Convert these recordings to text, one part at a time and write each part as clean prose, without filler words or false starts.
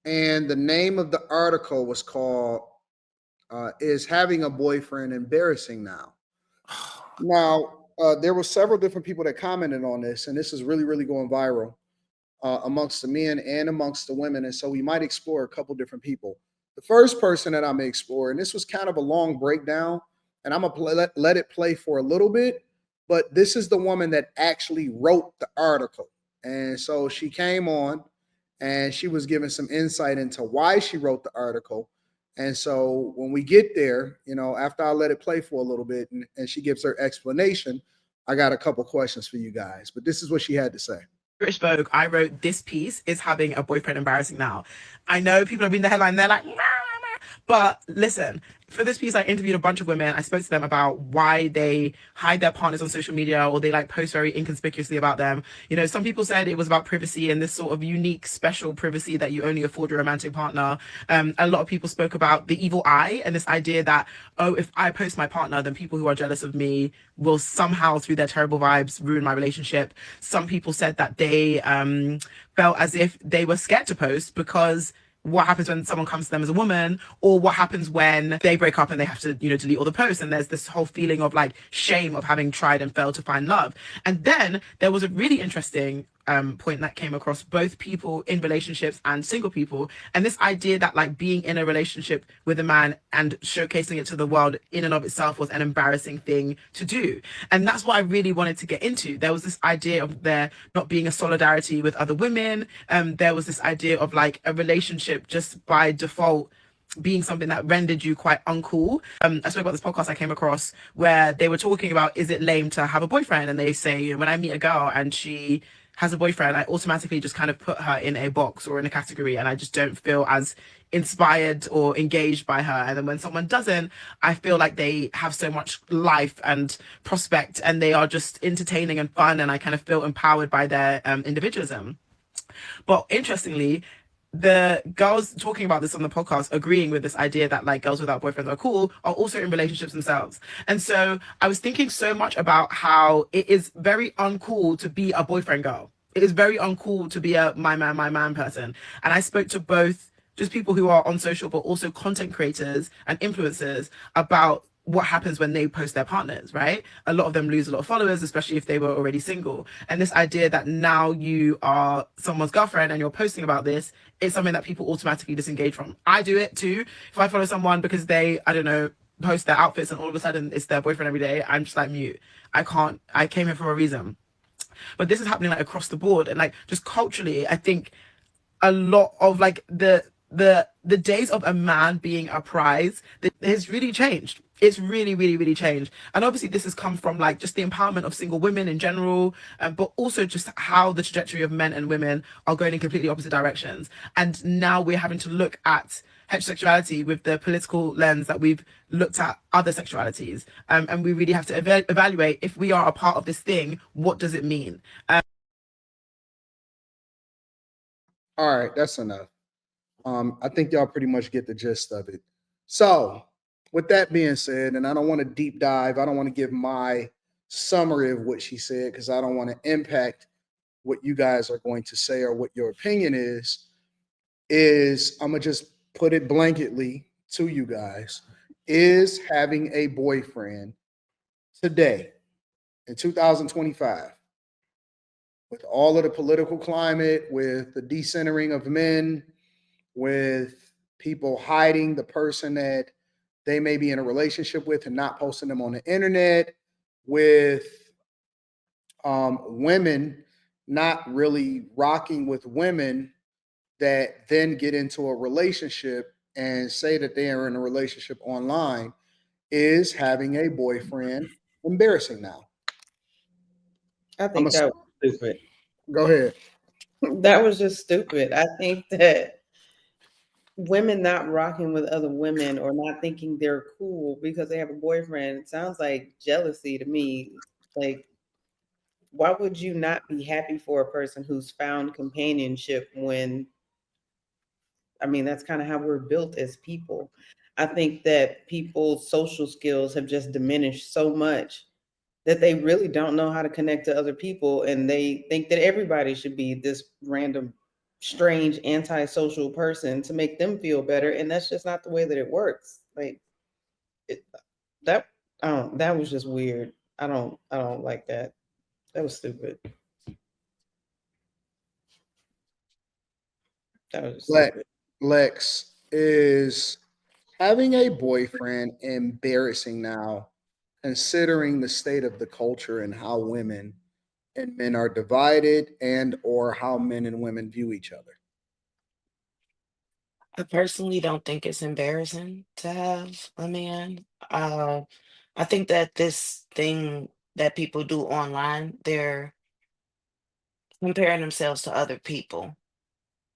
And the name of the article was called "Is Having a Boyfriend Embarrassing Now?" Now, there were several different people that commented on this, and this is really, really going viral amongst the men and amongst the women. And so we might explore a couple different people. The first person that I'm gonna explore, and this was kind of a long breakdown, and I'm gonna let it play for a little bit, but this is the woman that actually wrote the article. And so she came on and she was giving some insight into why she wrote the article. And so when we get there, after I let it play for a little bit and she gives her explanation, I got a couple questions for you guys. But this is what she had to say. British Vogue, I wrote this piece is having a boyfriend embarrassing now. I know people have been the headline, they're like, nah, nah. But listen, for this piece, I interviewed a bunch of women. I spoke to them about why they hide their partners on social media or they like post very inconspicuously about them. Some people said it was about privacy and this sort of unique, special privacy that you only afford your romantic partner. A lot of people spoke about the evil eye and this idea that, oh, if I post my partner, then people who are jealous of me will somehow, through their terrible vibes, ruin my relationship. Some people said that they felt as if they were scared to post because what happens when someone comes to them as a woman, or what happens when they break up and they have to, delete all the posts. And there's this whole feeling of like shame of having tried and failed to find love. And then there was a really interesting point that came across both people in relationships and single people. And this idea that like being in a relationship with a man and showcasing it to the world in and of itself was an embarrassing thing to do. And that's what I really wanted to get into. There was this idea of there not being a solidarity with other women. There was this idea of like a relationship just by default being something that rendered you quite uncool. I spoke about this podcast I came across where they were talking about, is it lame to have a boyfriend? And they say, when I meet a girl and she has a boyfriend, I automatically just kind of put her in a box or in a category, and I just don't feel as inspired or engaged by her. And then when someone doesn't, I feel like they have so much life and prospect and they are just entertaining and fun, and I kind of feel empowered by their individualism. But interestingly, the girls talking about this on the podcast, agreeing with this idea that like girls without boyfriends are cool, are also in relationships themselves. And so I was thinking so much about how it is very uncool to be a boyfriend girl. It is very uncool to be a my man person. And I spoke to both just people who are on social, but also content creators and influencers about what happens when they post their partners, right? A lot of them lose a lot of followers, especially if they were already single. And this idea that now you are someone's girlfriend and you're posting about this, it's something that people automatically disengage from. I do it too. If I follow someone because they, I don't know, post their outfits and all of a sudden it's their boyfriend every day, I'm just like mute. I can't, I came here for a reason. But this is happening like across the board. And like just culturally, I think a lot of like the days of a man being a prize has really changed. It's really, really, really changed. And obviously this has come from like just the empowerment of single women in general, but also just how the trajectory of men and women are going in completely opposite directions. And now we're having to look at heterosexuality with the political lens that we've looked at other sexualities. And we really have to evaluate, if we are a part of this thing, what does it mean? All right, that's enough. I think y'all pretty much get the gist of it. So, with that being said, and I don't want to deep dive, I don't want to give my summary of what she said because I don't want to impact what you guys are going to say or what your opinion is. I'm gonna just put it blanketly to you guys: is having a boyfriend today in 2025, with all of the political climate, with the decentering of men, with people hiding the person that they may be in a relationship with and not posting them on the internet, with women not really rocking with women that then get into a relationship and say that they are in a relationship online. Is having a boyfriend embarrassing now? I I'm think gonna that was stupid. go ahead. That was just stupid. I think that women not rocking with other women or not thinking they're cool because they have a boyfriend, it sounds like jealousy to me. Like, why would you not be happy for a person who's found companionship when, I mean, that's kind of how we're built as people. I think that people's social skills have just diminished so much that they really don't know how to connect to other people, and they think that everybody should be this random strange antisocial person to make them feel better, and that's just not the way that it works. Like it, that that was just weird. I don't like that. That was stupid. That was just Lex, stupid. Lex, is having a boyfriend embarrassing now, considering the state of the culture and how women and men are divided and or how men and women view each other? I personally don't think it's embarrassing to have a man. I think that this thing that people do online, they're comparing themselves to other people.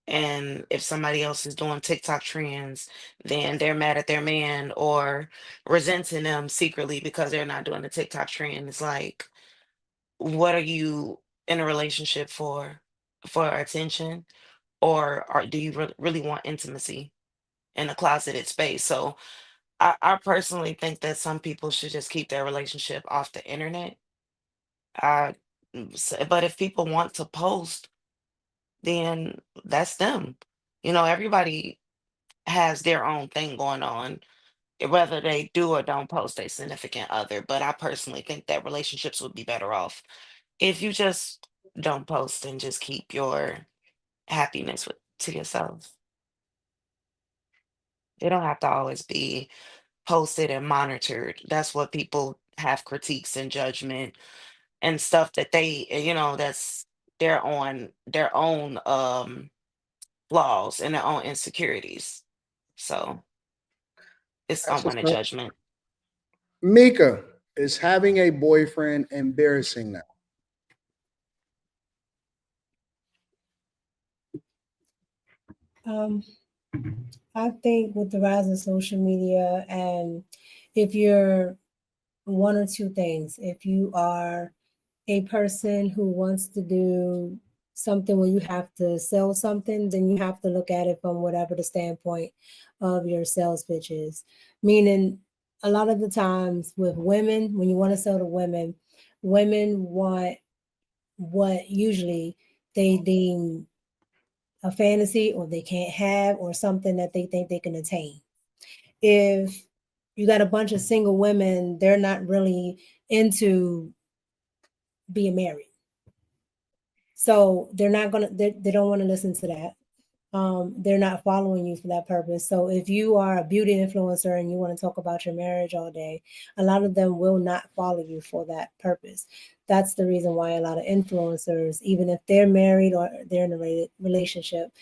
And if somebody else is doing TikTok trends, then they're mad at their man or resenting them secretly because they're not doing the TikTok trend. It's like, what are you in a relationship for? For attention? Or do you really want intimacy in a closeted space? So I personally think that some people should just keep their relationship off the internet. I, but if people want to post, then that's them. Everybody has their own thing going on, whether they do or don't post a significant other. But I personally think that relationships would be better off if you just don't post and just keep your happiness to yourself. It don't have to always be posted and monitored. That's what people have critiques and judgment and stuff that that's their own flaws and their own insecurities. So it's That's what's unwanted up. judgment. Mika, is having a boyfriend embarrassing now? Um, I think with the rise of social media, and if you're one or two things, if you are a person who wants to do something where you have to sell something, then you have to look at it from whatever the standpoint of your sales pitch is. Meaning, a lot of the times with women, when you want to sell to women, women want what usually they deem a fantasy or they can't have or something that they think they can attain. If you got a bunch of single women, they're not really into being married. So they don't want to listen to that. They're not following you for that purpose. So if you are a beauty influencer and you want to talk about your marriage all day, a lot of them will not follow you for that purpose. That's the reason why a lot of influencers, even if they're married or they're in a relationship,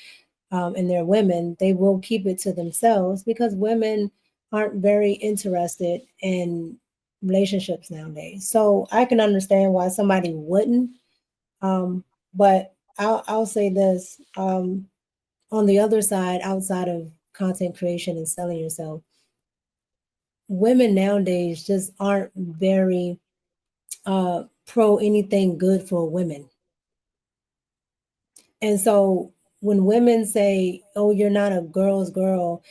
and they're women, they will keep it to themselves because women aren't very interested in relationships nowadays. So I can understand why somebody wouldn't. Um, but I'll say this, on the other side, outside of content creation and selling yourself, women nowadays just aren't very pro anything good for women. And so when women say, "Oh, you're not a girl's girl,"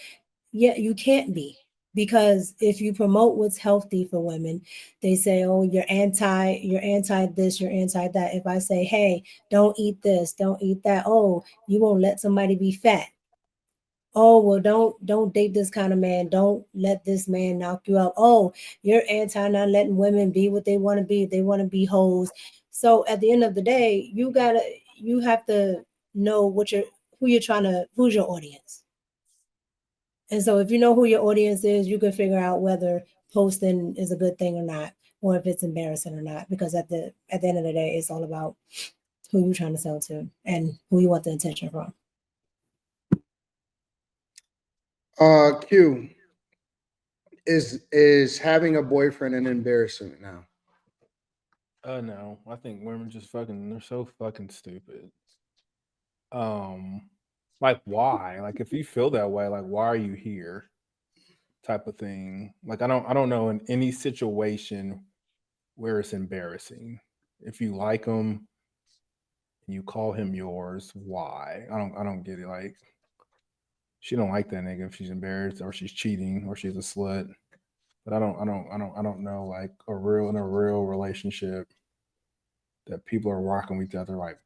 yeah, you can't be, because if you promote what's healthy for women, they say, "Oh, you're anti this, you're anti that." If I say, "Hey, don't eat this, don't eat that," "Oh, you won't let somebody be fat." "Oh, well, don't date this kind of man. Don't let this man knock you out." "Oh, you're anti not letting women be what they want to be. They want to be hoes." So at the end of the day, you have to know who's your audience. And so if you know who your audience is, you can figure out whether posting is a good thing or not, or if it's embarrassing or not. Because at the end of the day, it's all about who you're trying to sell to and who you want the attention from. Q, is having a boyfriend an embarrassment now? No, I think women just fucking they're so fucking stupid. Um, like why? Like if you feel that way, like why are you here? Type of thing. Like I don't know in any situation where it's embarrassing. If you like him and you call him yours, why? I don't get it. Like she don't like that nigga if she's embarrassed or she's cheating or she's a slut. But I don't know like in a real relationship that people are rocking with each other like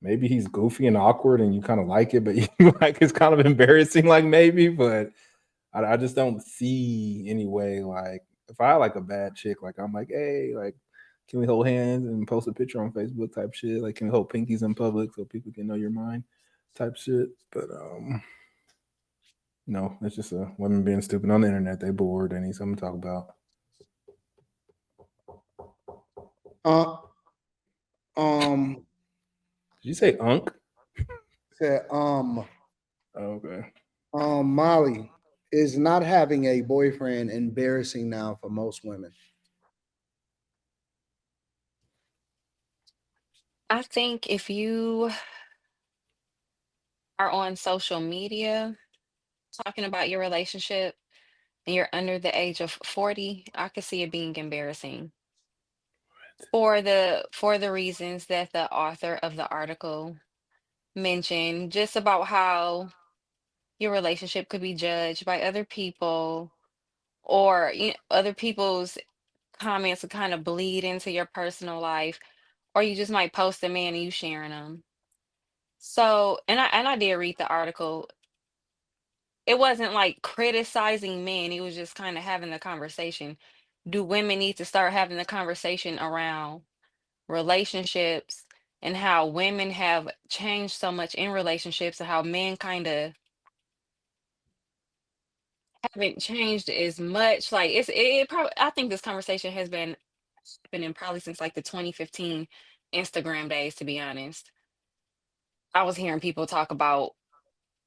maybe he's goofy and awkward and you kind of like it, but you like it's kind of embarrassing, like maybe, but I just don't see any way. Like if I like a bad chick, like I'm like, hey, like can we hold hands and post a picture on Facebook type shit? Like can we hold pinkies in public so people can know you're mine type shit? But no, it's just women being stupid on the internet. They bored. They need something to talk about. Um, Did you say unk? said, Okay. Molly, is not having a boyfriend embarrassing now for most women? I think if you are on social media talking about your relationship and you're under the age of 40, I could see it being embarrassing for the reasons that the author of the article mentioned, just about how your relationship could be judged by other people, or other people's comments will kind of bleed into your personal life, or you just might post a man and you sharing them. So, and I did read the article. It wasn't like criticizing men, it was just kind of having the conversation. Do women need to start having the conversation around relationships and how women have changed so much in relationships, and how men kind of haven't changed as much? Like it probably, I think this conversation has been happening probably since like the 2015 Instagram days, to be honest. I was hearing people talk about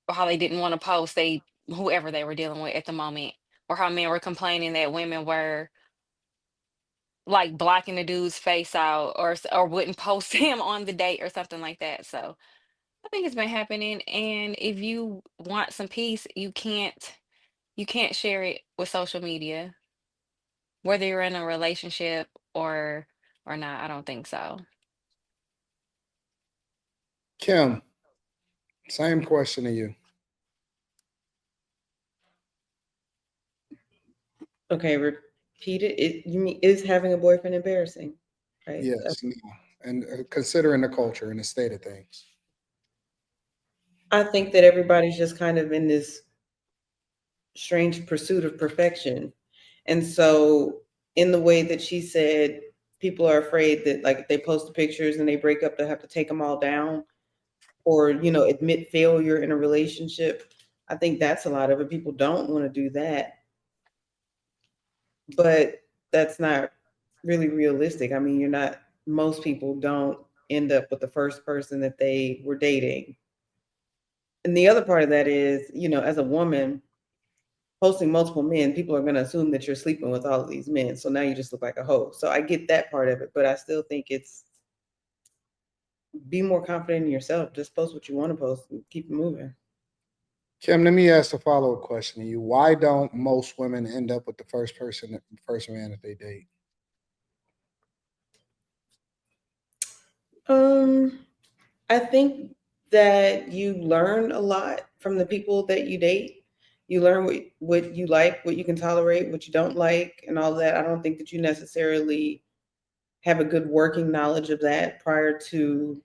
how they didn't want to post they whoever they were dealing with at the moment, or how men were complaining that women were like blocking the dude's face out, or wouldn't post him on the date or something like that. So I think it's been happening, and if you want some peace, you can't share it with social media, whether you're in a relationship or not. I don't think so. Kim, same question to you. Okay, repeat it. You mean, is having a boyfriend embarrassing? Right. Yes, no. And considering the culture and the state of things. I think that everybody's just kind of in this strange pursuit of perfection. And so, in the way that she said, people are afraid that, like, if they post the pictures and they break up, they'll have to take them all down, or, admit failure in a relationship. I think that's a lot of it. People don't want to do that, but that's not really realistic. I mean, most people don't end up with the first person that they were dating. And the other part of that is, as a woman, posting multiple men, people are going to assume that you're sleeping with all of these men. So now you just look like a hoe. So I get that part of it, but I still think it's be more confident in yourself. Just post what you want to post and keep it moving. Kim, let me ask a follow-up question to you. Why don't most women end up with the first man that they date? I think that you learn a lot from the people that you date. You learn what you like, what you can tolerate, what you don't like, and all that. I don't think that you necessarily have a good working knowledge of that prior to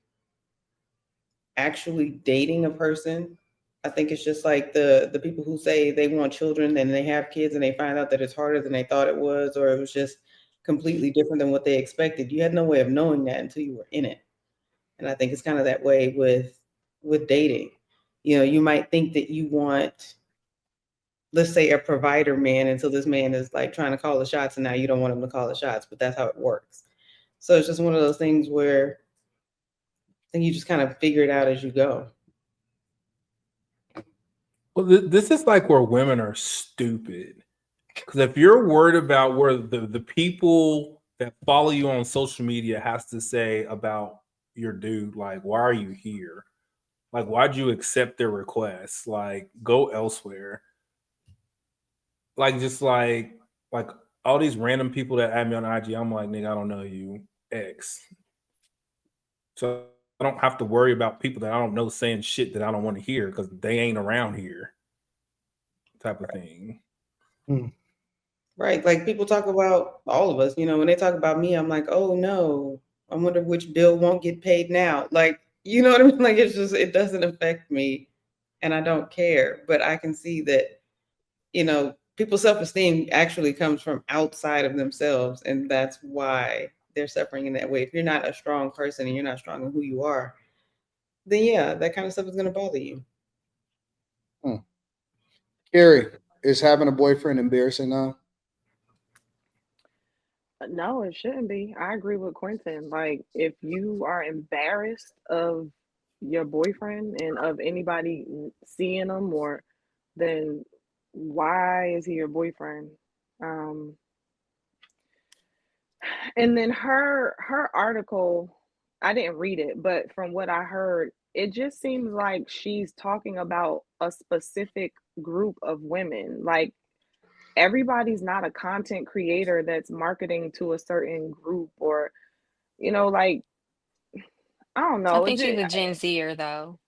actually dating a person. I think it's just like the people who say they want children and they have kids and they find out that it's harder than they thought it was, or it was just completely different than what they expected. You had no way of knowing that until you were in it. And I think it's kind of that way with dating. You might think that you want, let's say, a provider man until this man is like trying to call the shots, and now you don't want him to call the shots, but that's how it works. So it's just one of those things where I think you just kind of figure it out as you go. Well, this is like where women are stupid. Because if you're worried about where the people that follow you on social media has to say about your dude, like, why are you here? Like, why'd you accept their request? Like, go elsewhere. Like, just like all these random people that add me on IG, I'm like, nigga, I don't know you, X. So I don't have to worry about people that I don't know saying shit that I don't want to hear because they ain't around here, type of thing. Right. Like people talk about all of us, when they talk about me, I'm like, oh no, I wonder which bill won't get paid now. Like, You know what I mean? Like, it's just, it doesn't affect me and I don't care. But I can see that, people's self-esteem actually comes from outside of themselves. And that's why they're suffering in that way. If you're not a strong person and you're not strong in who you are, then yeah, that kind of stuff is going to bother you. Hmm. Carrie, is having a boyfriend embarrassing now? No, it shouldn't be. I agree with Quentin. Like, if you are embarrassed of your boyfriend and of anybody seeing him, or then why is he your boyfriend? Um, and then her article, I didn't read it, but from what I heard, it just seems like she's talking about a specific group of women. Like, everybody's not a content creator that's marketing to a certain group, or like, I don't I know. It think just, she's a Gen Zer though.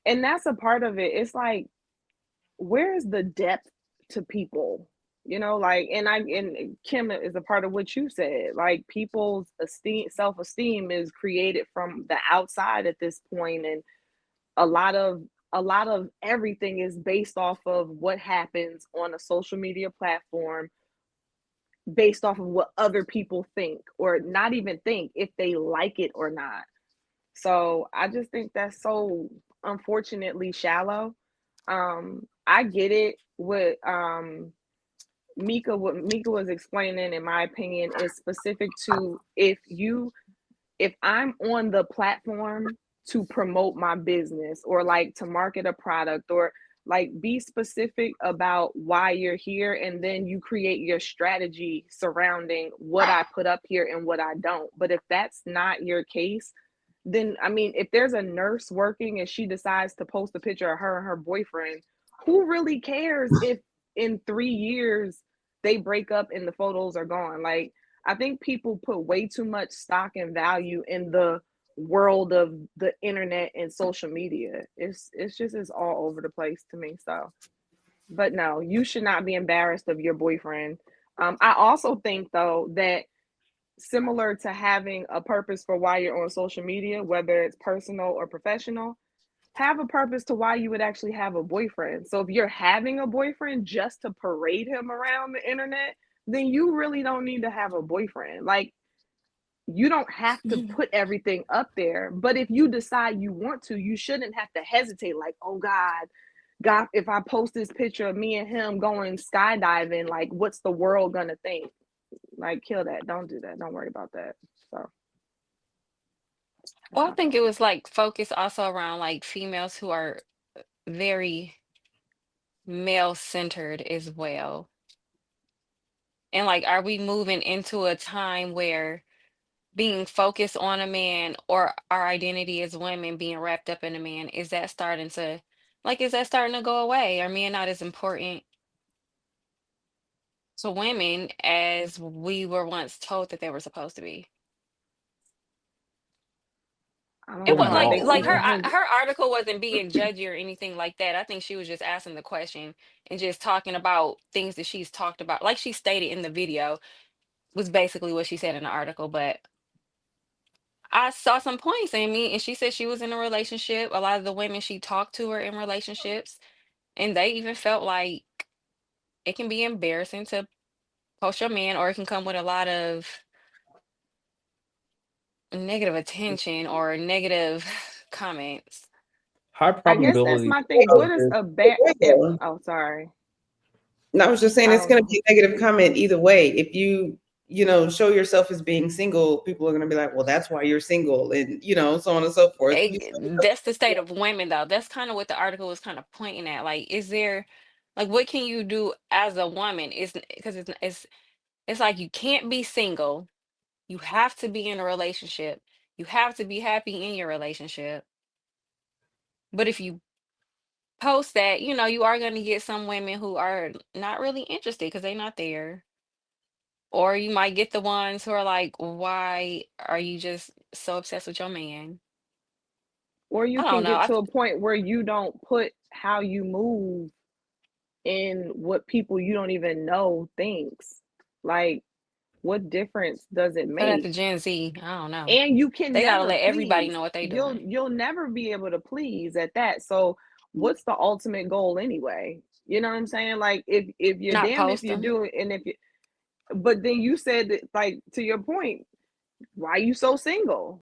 and that's a part of it. It's like, where's the depth to people? Like, and Kim is a part of what you said. Like, people's self-esteem is created from the outside at this point, and a lot of everything is based off of what happens on a social media platform, based off of what other people think, or not even think, if they like it or not. So I just think that's so unfortunately shallow. I get it. What Mika was explaining, in my opinion, is specific to, if I'm on the platform to promote my business, or like to market a product, or like be specific about why you're here, and then you create your strategy surrounding what I put up here and what I don't. But if that's not your case, then, I mean, if there's a nurse working and she decides to post a picture of her and her boyfriend, who really cares if in 3 years they break up and the photos are gone? Like, I think people put way too much stock and value in the world of the internet and social media. It's all over the place to me. So, but no, you should not be embarrassed of your boyfriend. I also think, though, that similar to having a purpose for why you're on social media, whether it's personal or professional, have a purpose to why you would actually have a boyfriend. So if you're having a boyfriend just to parade him around the internet, then you really don't need to have a boyfriend. Like, you don't have to put everything up there, but if you decide you want to, you shouldn't have to hesitate, like, oh God, if I post this picture of me and him going skydiving, like, what's the world gonna think? Like, kill that. Don't do that. Don't worry about that. So that's Well, I my think it thought. was like focused also around like females who are very male centered as well. And like, are we moving into a time where being focused on a man, or our identity as women being wrapped up in a man, is that starting to go away? Are men not as important to women as we were once told that they were supposed to be? I don't It They're was know. I think not. her article wasn't being judgy or anything like that. I think she was just asking the question and just talking about things that she's talked about. Like she stated in the video, was basically what she said in the article. But I saw some points in me, and she said she was in a relationship. A lot of the women she talked to are in relationships, and they even felt like it can be embarrassing to post your man, or it can come with a lot of negative attention or negative comments. High I guess that's probability my thing. What is of a bad? Yeah. Oh, sorry. No, I was just saying I it's going don't to be a negative comment either way. If you, show yourself as being single, people are going to be like, well, that's why you're single, and, so on and so forth. You show yourself- That's the state of women, though. That's kind of what the article was kind of pointing at. Like, is there, like, what can you do as a woman? It's because it's like you can't be single. You have to be in a relationship. You have to be happy in your relationship. But if you post that, you are going to get some women who are not really interested because they're not there. Or you might get the ones who are like, why are you just so obsessed with your man? Or I you don't can know. get to a point where you don't put how you move in what people you don't even know thinks. Like, what difference does it But at make? the Gen Z, I don't know. And you can They gotta never let everybody please. know what they You'll doing. you'll never be able to please at that. So what's the ultimate goal anyway? You know what I'm saying? Like if you're Not damned if post you them. do it, and if you, but then you said that, like, to your point, why you so single?